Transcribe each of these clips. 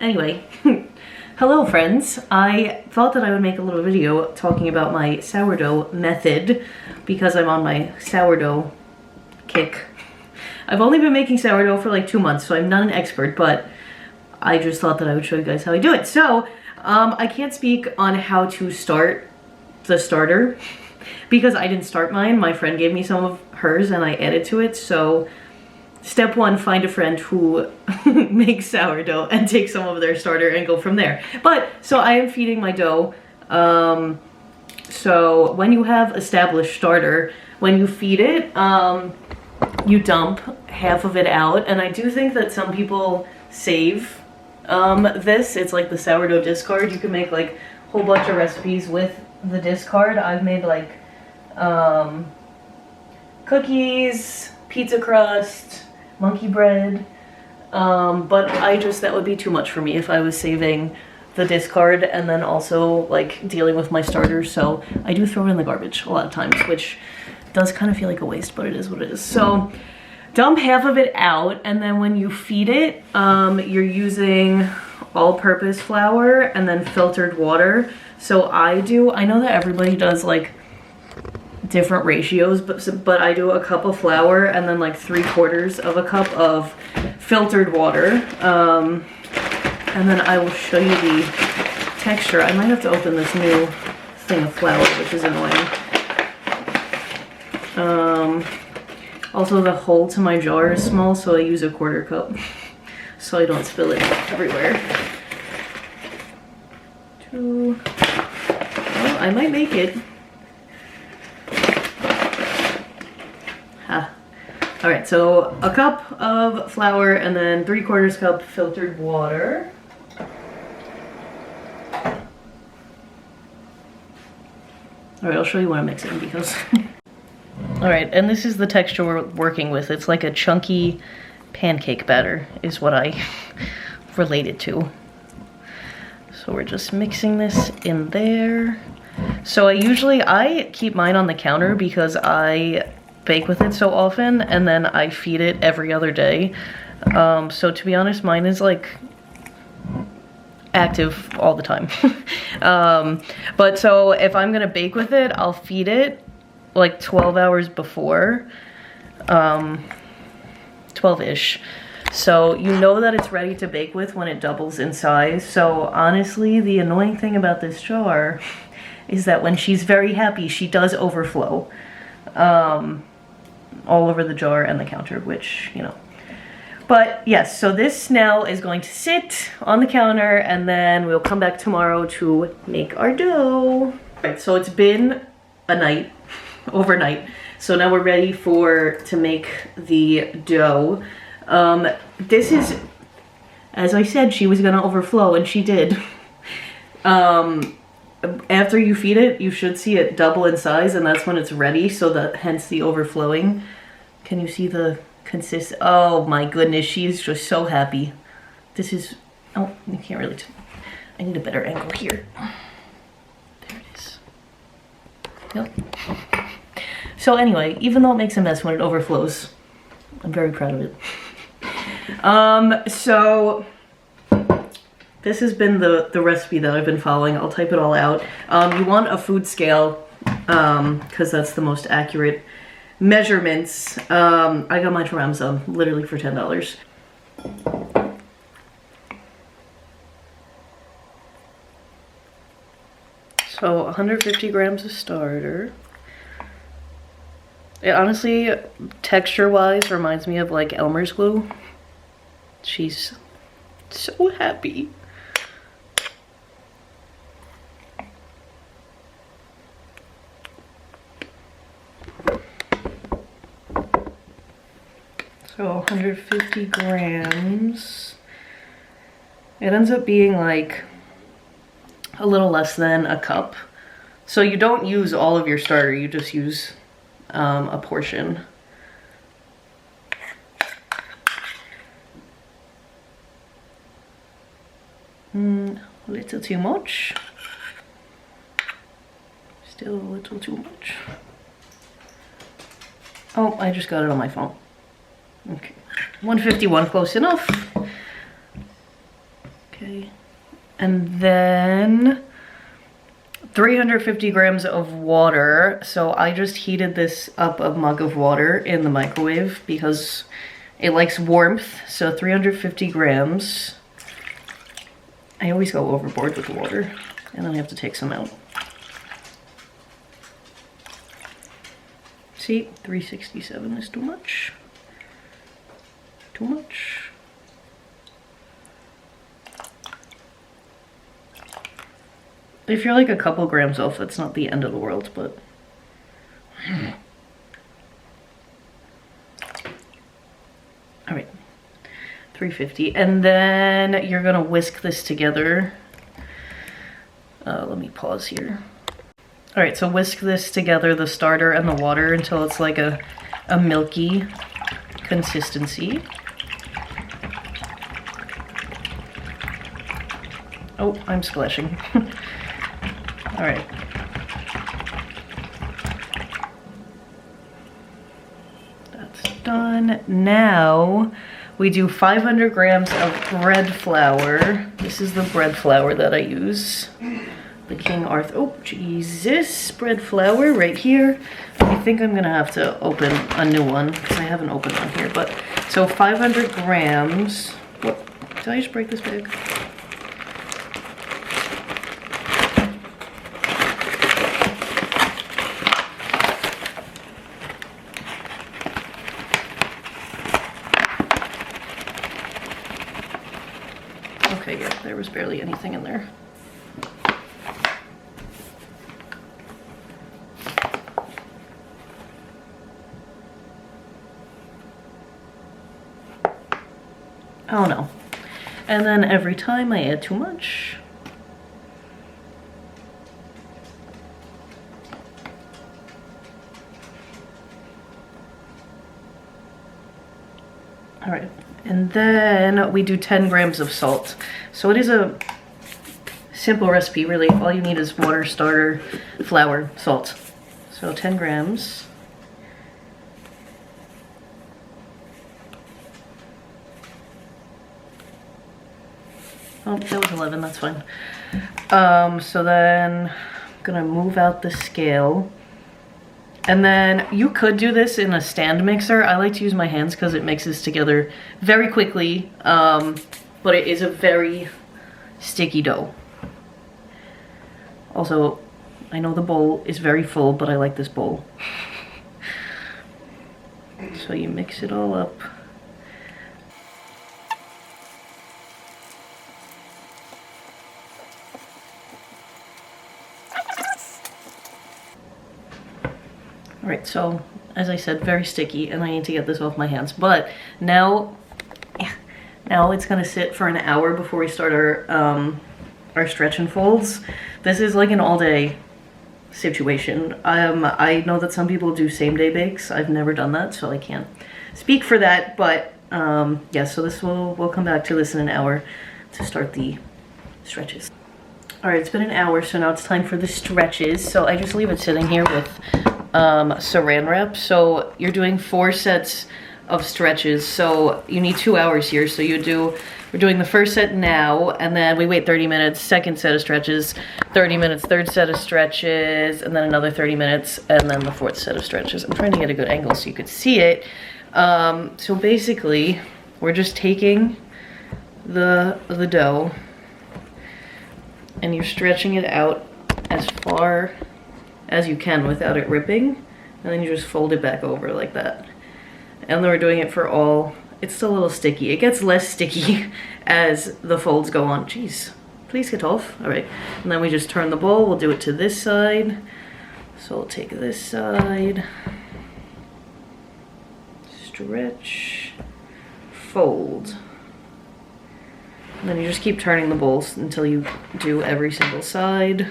Anyway, hello friends. I thought that I would make a little video talking about my sourdough method because I'm on my sourdough kick. I've only been making sourdough for like 2 months, so I'm not an expert, but I just thought that I would show you guys how I do it. So, I can't speak on how to start the starter because I didn't start mine. My friend gave me some of hers and I added to it, so step one, find a friend who makes sourdough and take some of their starter and go from there. But, so I am feeding my dough. So when you have established starter, when you feed it, you dump half of it out. And I do think that some people save this. It's like the sourdough discard. You can make like a whole bunch of recipes with the discard. I've made like cookies, pizza crust, monkey bread, but that would be too much for me if I was saving the discard and then also like dealing with my starters. So I do throw it in the garbage a lot of times, which does kind of feel like a waste, but it is what it is. So dump half of it out, and then when you feed it, you're using all-purpose flour and then filtered water. So I know that everybody does like different ratios, but I do a cup of flour and then like 3/4 of a cup of filtered water. And then I will show you the texture. I might have to open this new thing of flour, which is annoying. Also the hole to my jar is small, so I use a 1/4 cup so I don't spill it everywhere. Well, I might make it. All right, so a cup of flour and then 3/4 cup filtered water. All right, I'll show you what I'm mixing because. All right, and this is the texture we're working with. It's like a chunky pancake batter is what I relate it to. So we're just mixing this in there. So I keep mine on the counter because I bake with it so often, and then I feed it every other day. So to be honest, mine is like active all the time. But so if I'm gonna bake with it, I'll feed it like 12 hours before, 12-ish. So you know that it's ready to bake with when it doubles in size. So honestly, the annoying thing about this jar is that when she's very happy, she does overflow. All over the jar and the counter, which, you know. But yes, so this now is going to sit on the counter, and then we'll come back tomorrow to make our dough. Right, so it's been a night, overnight. So now we're ready to make the dough. This is, as I said, she was gonna overflow, and she did. After you feed it, you should see it double in size, and that's when it's ready, so that hence the overflowing. Can you see the oh my goodness, she's just so happy. This is, oh, you can't really I need a better angle here. There it is. Yep. So anyway, even though it makes a mess when it overflows, I'm very proud of it. So this has been the recipe that I've been following. I'll type it all out. You want a food scale, because that's the most accurate measurements. I got mine from Amazon, literally for $10. So 150 grams of starter. It honestly, texture-wise, reminds me of like Elmer's glue. She's so happy. So 150 grams. It ends up being like a little less than a cup. So you don't use all of your starter, you just use a portion. A little too much. Still a little too much. Oh, I just got it on my phone. Okay, 151, close enough. Okay, And then 350 grams of water. So I just heated this up a mug of water in the microwave because it likes warmth. So 350 grams. I always go overboard with the water and then I have to take some out. See, 367 is too much. Too much. If you're like a couple grams off, that's not the end of the world, but... Alright, 350. And then you're gonna whisk this together. Let me pause here. Alright, so whisk this together, the starter and the water, until it's like a milky consistency. Oh, I'm splashing. Alright. That's done. Now we do 500 grams of bread flour. This is the bread flour that I use. The King Arthur. Oh, Jesus. Bread flour right here. I think I'm gonna have to open a new one because I haven't opened one here. But so 500 grams. What? Did I just break this bag? Okay, yeah, there was barely anything in there. Oh no. And then every time I add too much. All right, and then we do 10 grams of salt. So it is a simple recipe, really. All you need is water, starter, flour, salt. So 10 grams. Oh, that was 11, that's fine. So then I'm gonna move out the scale. And then you could do this in a stand mixer. I like to use my hands because it mixes together very quickly, but it is a very sticky dough. Also, I know the bowl is very full, but I like this bowl. So you mix it all up. Alright, so as I said, very sticky, and I need to get this off my hands. But now it's gonna sit for an hour before we start our stretch and folds. This is like an all-day situation. I know that some people do same-day bakes. I've never done that, so I can't speak for that. But yeah, so we'll come back to this in an hour to start the stretches. All right, it's been an hour, so now it's time for the stretches. So I just leave it sitting here with saran wrap. So you're doing 4 sets of stretches, so you need 2 hours here. So we're doing the first set now, and then we wait 30 minutes, second set of stretches, 30 minutes, third set of stretches, and then another 30 minutes, and then the 4th set of stretches. I'm trying to get a good angle so you could see it. So basically, we're just taking the dough, and you're stretching it out as far as you can without it ripping, and then you just fold it back over like that. And then we're doing it for all. It's still a little sticky. It gets less sticky as the folds go on. Jeez, please get off. All right, and then we just turn the bowl. We'll do it to this side. So we'll take this side, stretch, fold. And then you just keep turning the bowls until you do every single side.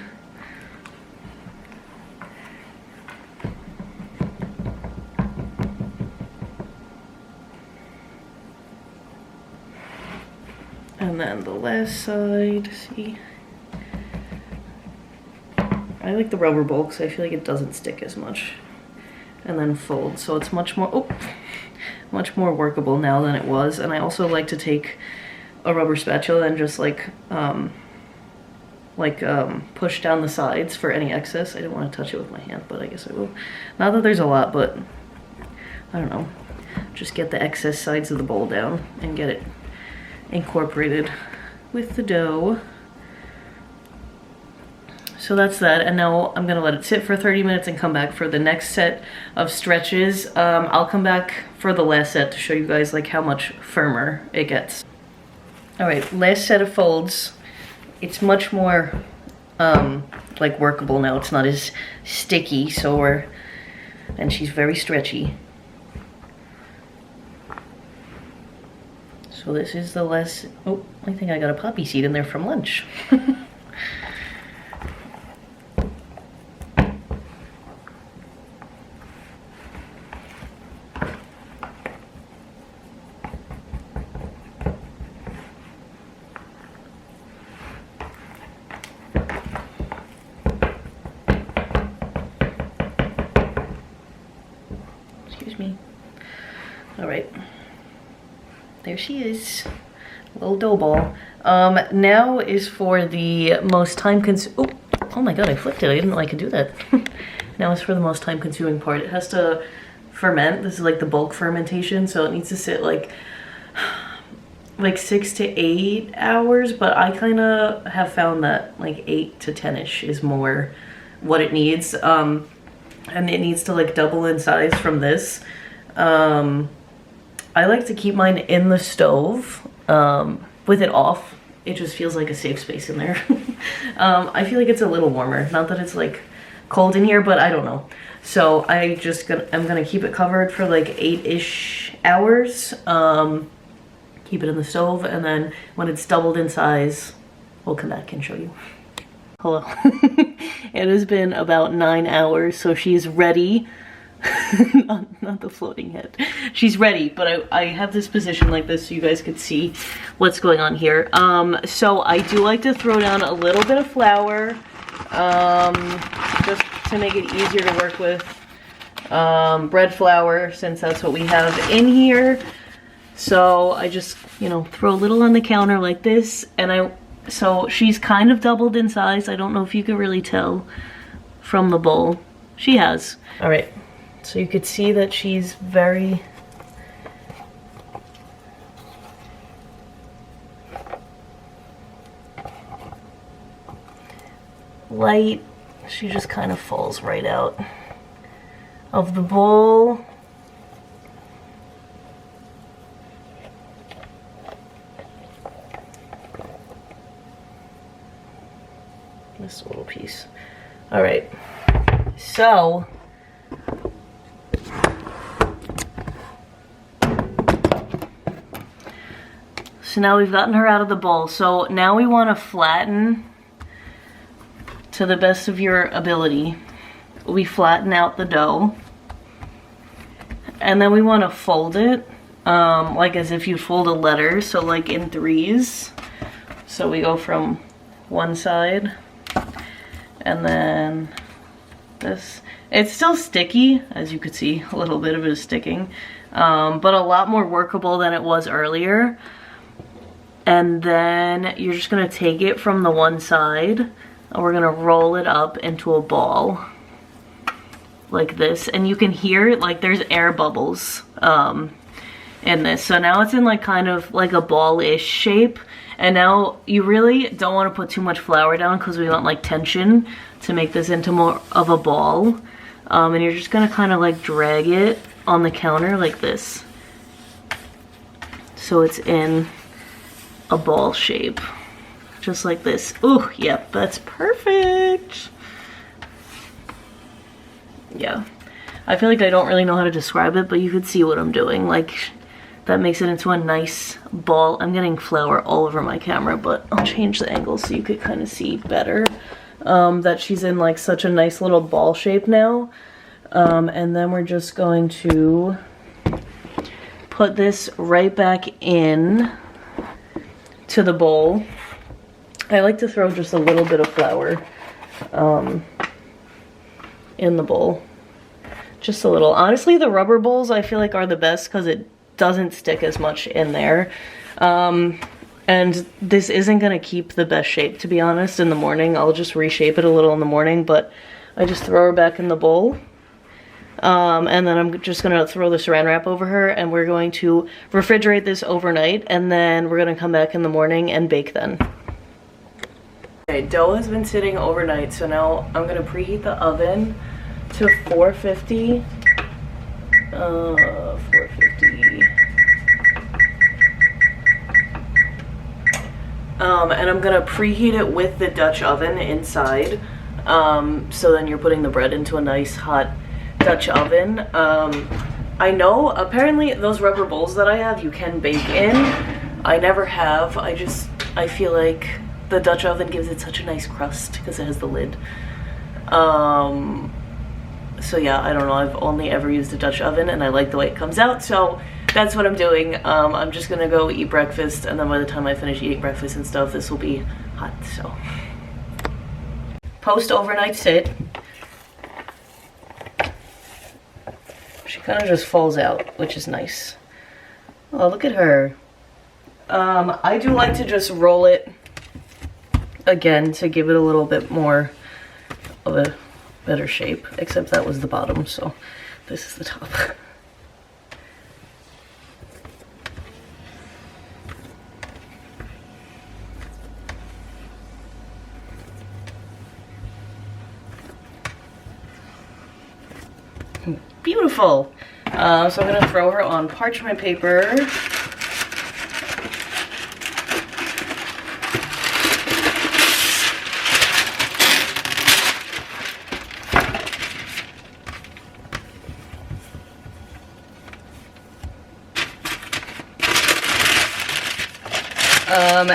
And then the last side, see? I like the rubber bowl because I feel like it doesn't stick as much. And then fold, so it's much more workable now than it was. And I also like to take a rubber spatula and just like like push down the sides for any excess. I didn't want to touch it with my hand, but I guess I will. Not that there's a lot, but I don't know. Just get the excess sides of the bowl down and get it incorporated with the dough. So that's that, and now I'm gonna let it sit for 30 minutes and come back for the next set of stretches. I'll come back for the last set to show you guys like how much firmer it gets. All right, last set of folds. It's much more like workable now. It's not as sticky, and she's very stretchy. So this is the last, oh, I think I got a poppy seed in there from lunch. All right, there she is, little dough ball. Now is for the most time-consuming, oh my god, I flipped it, I didn't know I could do that. Now is for the most time-consuming part. It has to ferment. This is like the bulk fermentation, so it needs to sit like 6 to 8 hours, but I kind of have found that like 8 to 10-ish is more what it needs. And it needs to like double in size from this. I like to keep mine in the stove with it off. It just feels like a safe space in there. I feel like it's a little warmer. Not that it's like cold in here, but I don't know. So I'm gonna keep it covered for like 8-ish hours. Keep it in the stove, and then when it's doubled in size, we'll come back and show you. Hello. It has been about 9 hours, so she's ready. not the floating head. She's ready, but I have this position like this so you guys could see what's going on here. So I do like to throw down a little bit of flour, just to make it easier to work with. Bread flour, since that's what we have in here. So I just, throw a little on the counter like this, and so she's kind of doubled in size. I don't know if you can really tell from the bowl. She has. All right. So you could see that she's very light. She just kind of falls right out of the bowl. This little piece. All right. So now we've gotten her out of the bowl. So now we want to flatten to the best of your ability. We flatten out the dough. And then we want to fold it like as if you fold a letter. So like in 3s. So we go from one side and then this. It's still sticky, as you could see, a little bit of it is sticking, but a lot more workable than it was earlier. And then you're just gonna take it from the one side and we're gonna roll it up into a ball like this. And you can hear like there's air bubbles in this. So now it's in like kind of like a ball-ish shape. And now you really don't want to put too much flour down because we want like tension to make this into more of a ball. And you're just gonna kind of like drag it on the counter like this. So it's in a ball shape, just like this. Ooh, yep, that's perfect. Yeah, I feel like I don't really know how to describe it, but you could see what I'm doing. Like, that makes it into a nice ball. I'm getting flour all over my camera, but I'll change the angle so you could kind of see better that she's in like such a nice little ball shape now. And then we're just going to put this right back in to the bowl. I like to throw just a little bit of flour in the bowl. Just a little. Honestly, the rubber bowls I feel like are the best because it doesn't stick as much in there. And And this isn't gonna keep the best shape, to be honest, in the morning. I'll just reshape it a little in the morning, but I just throw her back in the bowl. And then I'm just gonna throw the saran wrap over her, and we're going to refrigerate this overnight, and then we're gonna come back in the morning and bake then. Okay, dough has been sitting overnight, so now I'm gonna preheat the oven to 450. 450. And I'm gonna preheat it with the Dutch oven inside. So then you're putting the bread into a nice hot Dutch oven. I know apparently those rubber bowls that I have you can bake in. I never have. I feel like the Dutch oven gives it such a nice crust because it has the lid. So yeah, I don't know, I've only ever used a Dutch oven and I like the way it comes out, so that's what I'm doing. I'm just gonna go eat breakfast, and then by the time I finish eating breakfast and stuff, this will be hot, so. Post overnight sit. She kind of just falls out, which is nice. Oh, look at her. I do like to just roll it again to give it a little bit more of a better shape, except that was the bottom, so this is the top. Beautiful. So I'm gonna throw her on parchment paper.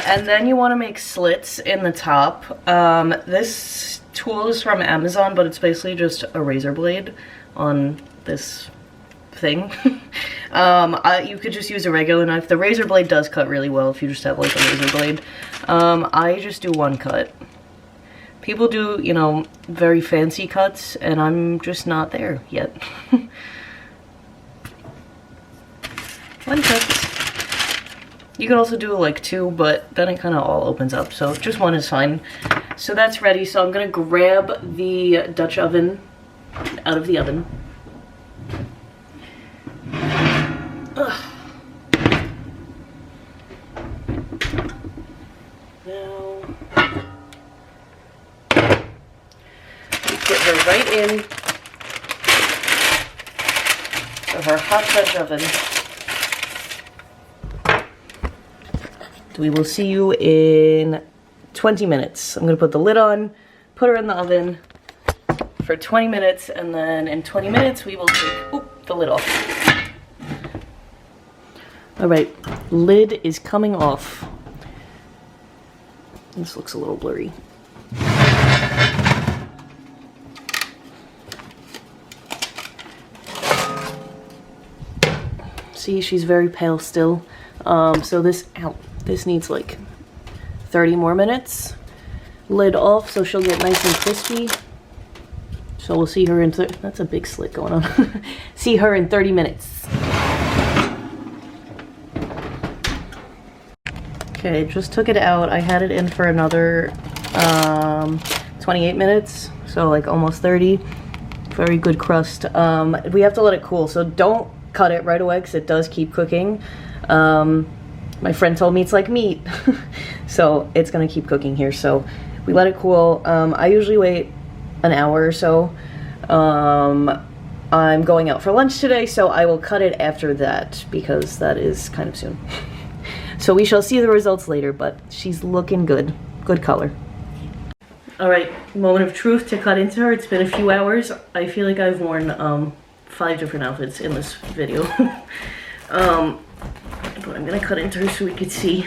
And then you want to make slits in the top. This tool is from Amazon, but it's basically just a razor blade on this thing. You could just use a regular knife. The razor blade does cut really well if you just have like a razor blade. I just do one cut. People do, you know, very fancy cuts, and I'm just not there yet. One cut. You can also do like two, but then it kind of all opens up, so just one is fine. So that's ready, so I'm gonna grab the Dutch oven out of the oven. Ugh. Now, we put her right in her hot Dutch oven. We will see you in 20 minutes. I'm gonna put the lid on, put her in the oven for 20 minutes, and then in 20 minutes we will take the lid off. All right, lid is coming off. This looks a little blurry. See, she's very pale still. So this needs like 30 more minutes. Lid off so she'll get nice and crispy. So we'll see her in, that's a big slit going on. See her in 30 minutes. Okay, just took it out. I had it in for another 28 minutes, so like almost 30. Very good crust. We have to let it cool, so don't cut it right away because it does keep cooking. My friend told me it's like meat, so it's gonna keep cooking here. So we let it cool. I usually wait an hour or so. I'm going out for lunch today, so I will cut it after that because that is kind of soon. So we shall see the results later, but she's looking good. Good color. All right, moment of truth to cut into her. It's been a few hours. I feel like I've worn 5 different outfits in this video. But I'm gonna cut into her so we could see.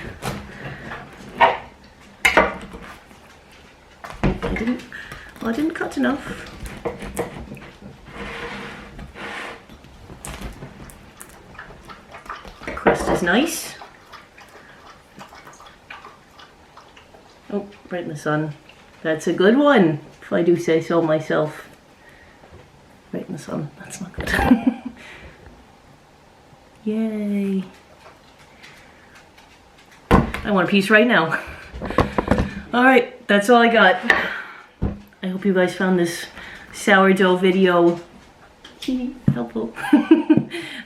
I didn't cut enough. The crust is nice. Oh, right in the sun. That's a good one, if I do say so myself. Right in the sun. That's not good. Yay. I want a piece right now. All right, that's all I got. I hope you guys found this sourdough video helpful.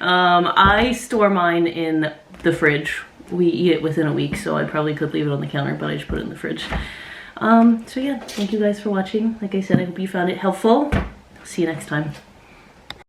I store mine in the fridge. We eat it within a week, so I probably could leave it on the counter, but I just put it in the fridge. So yeah, thank you guys for watching. Like I said, I hope you found it helpful. See you next time.